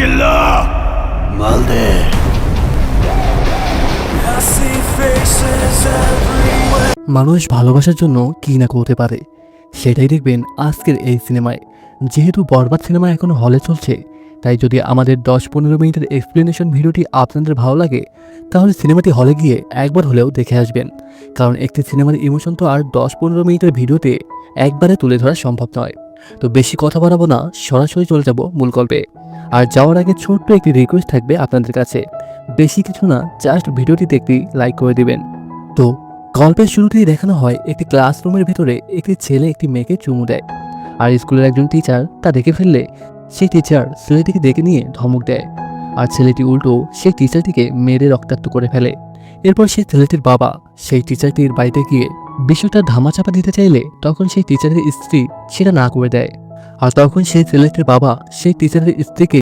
চিল্লা মালদে। মানুষ ভালোবাসার জন্য কি না করতে পারে সেটাই দেখবেন আজকের এই সিনেমায়। যেহেতু বরবাদ সিনেমা এখনো হলে চলছে, তাই যদি আমাদের 10-15 মিনিটের এক্সপ্লেনেশন ভিডিওটি আপনাদের ভালো লাগে, তাহলে সিনেমাটি হলে গিয়ে একবার হলেও দেখে আসবেন। কারণ একটি সিনেমার ইমোশন তো আর 10-15 মিনিটের ভিডিওতে একবারে তুলে ধরা সম্ভব নয়। তো বেশি কথা বাড়াবো না, সরাসরি চলে যাব মূল গল্পে। আর যাওয়ার আগে ছোট্ট একটি রিকোয়েস্ট থাকবে আপনাদের কাছে, বেশি কিছু না, জাস্ট ভিডিওটিতে একটি লাইক করে দিবেন। তো গল্পের শুরুতেই দেখানো হয় একটি ক্লাসরুমের ভিতরে একটি ছেলে একটি মেয়েকে চুমু দেয়। আর স্কুলের একজন টিচার তা দেখে ফেললে সেই টিচার ছেলেটিকে ডেকে নিয়ে ধমক দেয়। আর ছেলেটি উল্টো সেই টিচারটিকে মেরে রক্তাক্ত করে ফেলে। এরপর সেই ছেলেটির বাবা সেই টিচারটির বাড়িতে গিয়ে বিষয়টা ধামাচাপা দিতে চাইলে তখন সেই টিচারের স্ত্রী সেটা না করে দেয়। আর তখন সেই ছেলেটির বাবা সেই টিচারের স্ত্রীকে